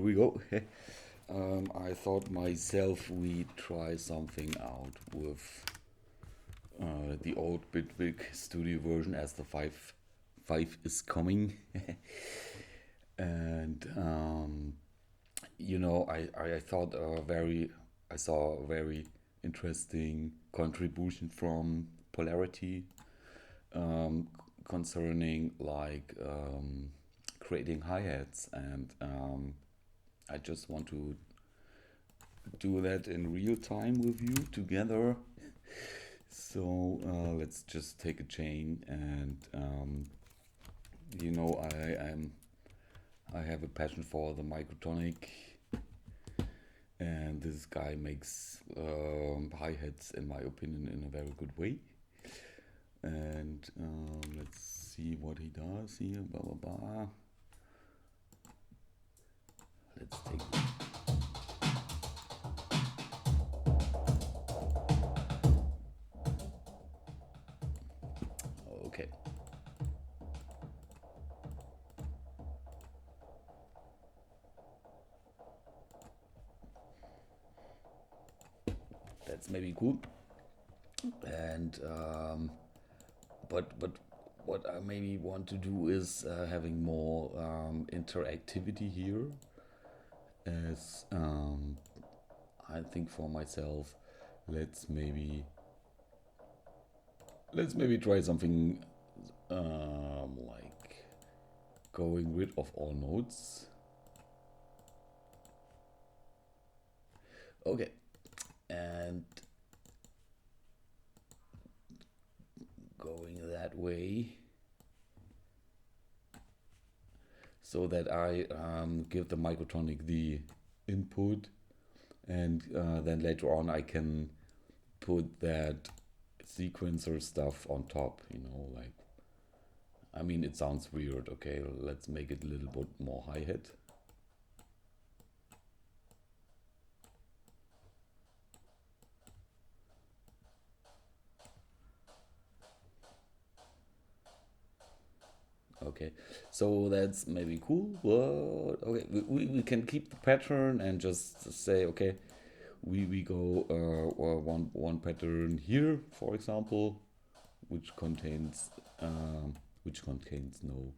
we go. I thought myself we try something out with the old Bitwig studio version as the 5 is coming. And I thought I saw a very interesting contribution from Polarity um, concerning creating hi-hats, and I just want to do that in real time with you together. So let's just take a chain, and I have a passion for the Microtonic, and this guy makes hi-hats, in my opinion, in a very good way. And let's see what he does here. Blah blah blah. Let's take. Okay. That's maybe cool. And but what I maybe want to do is having more interactivity here, as I think for myself, let's maybe let's maybe try something like going rid of all nodes. Okay, and going that way so that I give the Microtonic the input, and then later on I can put that sequencer stuff on top, like, I mean, it sounds weird. Okay, let's make it a little bit more hi-hat. Okay, so that's maybe cool, but okay, we can keep the pattern and just say, okay, we go one pattern here, for example, which contains no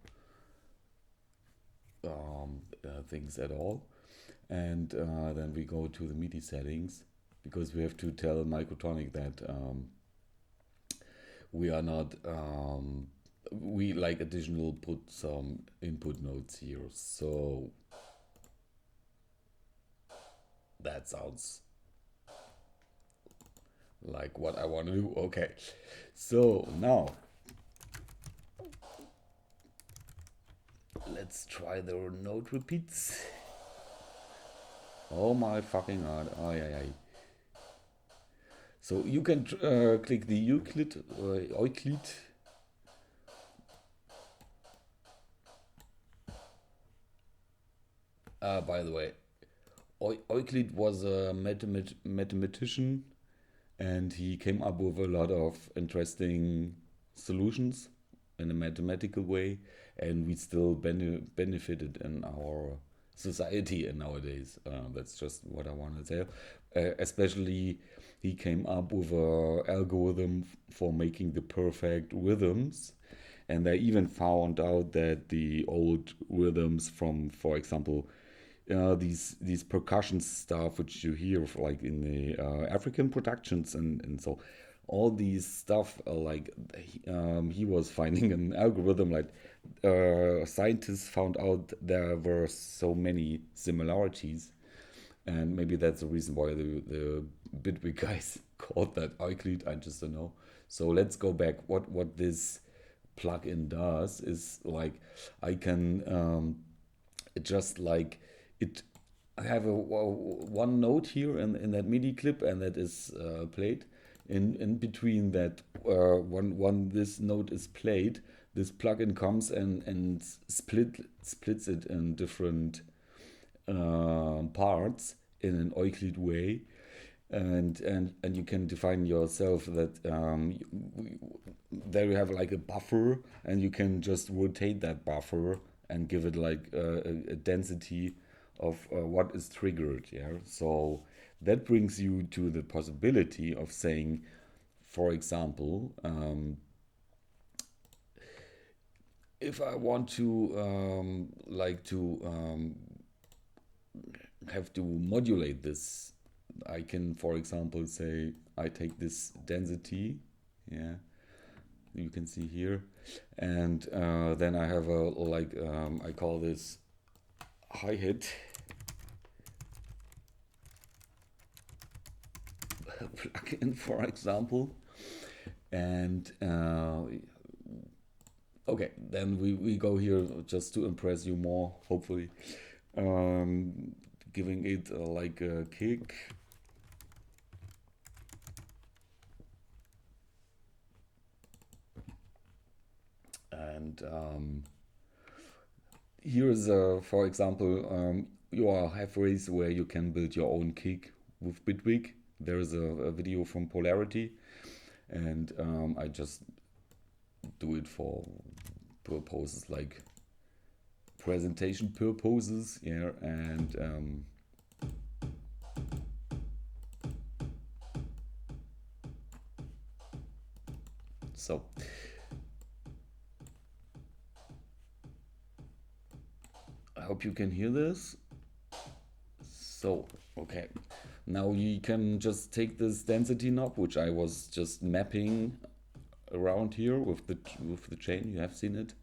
things at all, and then we go to the MIDI settings, because we have to tell Microtonic that we are not we like additional put some input nodes here. So that sounds like what I want to do. Okay, so now let's try the node repeats. Oh my fucking god. Oh yeah. So you can click the Euclid. By the way, Euclid was a mathematician, and he came up with a lot of interesting solutions in a mathematical way, and we still benefited in our society and nowadays. That's just what I want to say. Especially, he came up with a algorithm for making the perfect rhythms, and they even found out that the old rhythms from, for example, these percussion stuff which you hear like in the African productions, and so all these stuff he was finding an algorithm, like scientists found out there were so many similarities, and maybe that's the reason why the Bitwig guys called that Euclid. I just don't know. So let's go back. What this plugin does is, like, I can just like it. I have one note here in that MIDI clip, and that is played. In between that, when this note is played, this plugin comes and splits it in different parts in an Euclid way, and you can define yourself that there you have like a buffer, and you can just rotate that buffer and give it like a density what is triggered. Yeah, so that brings you to the possibility of saying, for example, if I want to have to modulate this, I can, for example, say I take this density, yeah, you can see here, and then I have a I call this hi-hat plugin, for example, and okay, then we go here just to impress you more, hopefully, giving it like a kick. And here's, for example, you have ways where you can build your own kick with Bitwig. There is a video from Polarity, and I just do it for purposes like presentation purposes, yeah, and so I hope you can hear this. So, okay, now you can just take this density knob, which I was just mapping around here with the chain. You have seen it.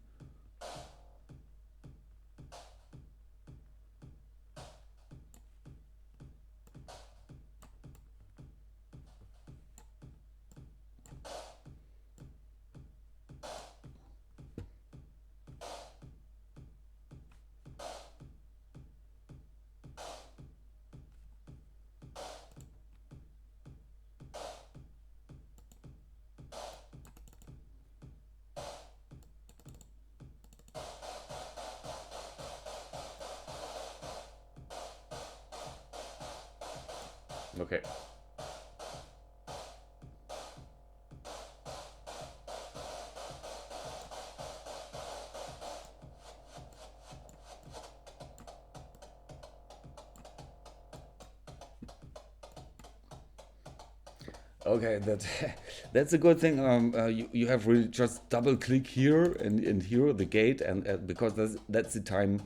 Okay. Okay, that's a good thing. You have really just double click here and here the gate, and because that's the time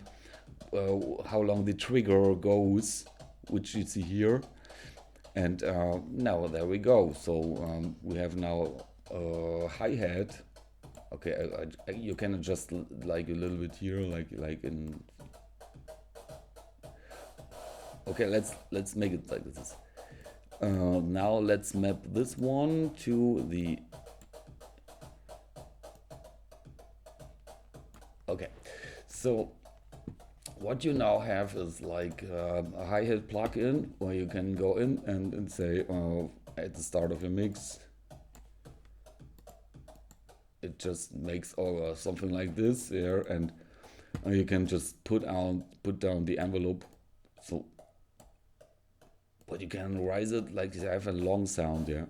how long the trigger goes, which you see here. And now there we go. So we have now a hi-hat. Okay, you can adjust like a little bit here, like in. Okay, let's make it like this. Now let's map this one to the. Okay, so what you now have is like a hi-hat plugin where you can go in and say at the start of your mix, it just makes something like this here, and you can just put down the envelope. So, but you can raise it like you have a long sound, yeah,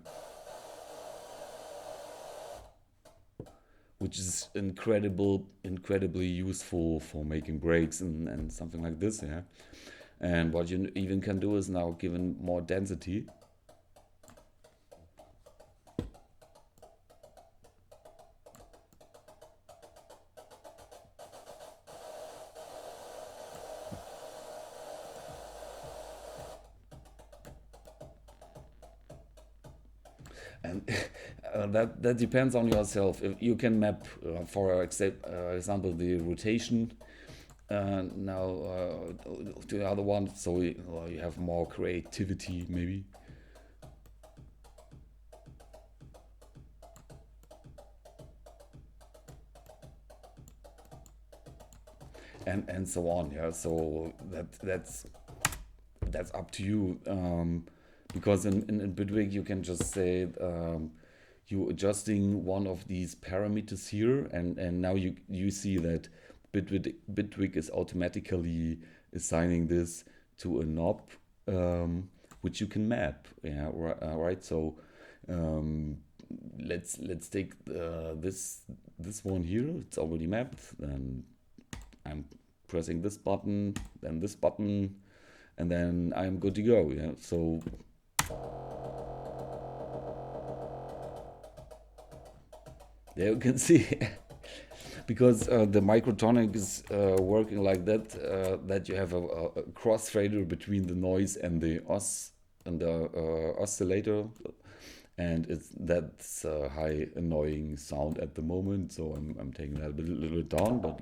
which is incredibly useful for making breaks and something like this, yeah. And what you even can do is now given more density. And that depends on yourself. If you can map, for example, the rotation now to the other one, so you have more creativity maybe. And so on, yeah. So that's up to you, because in Bitwig you can just say you adjusting one of these parameters here, and now you see that Bitwig is automatically assigning this to a knob, which you can map, yeah, right. So let's take this one here. It's already mapped. Then I'm pressing this button, then this button, and then I'm good to go. Yeah. So there you can see. Because the Microtonic is working like that, that you have a cross fader between the noise and the oscillator, and that's a high annoying sound at the moment. So I'm taking that a little bit down, but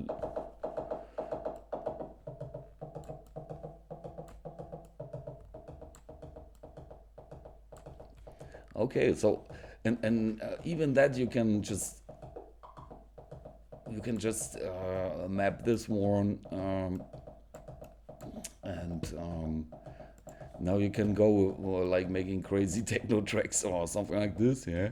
okay. So and even that you can just map this one, and now you can go like making crazy techno tracks or something like this, yeah.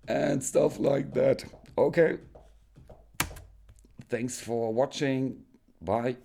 And stuff like that. Okay, thanks for watching. Bye.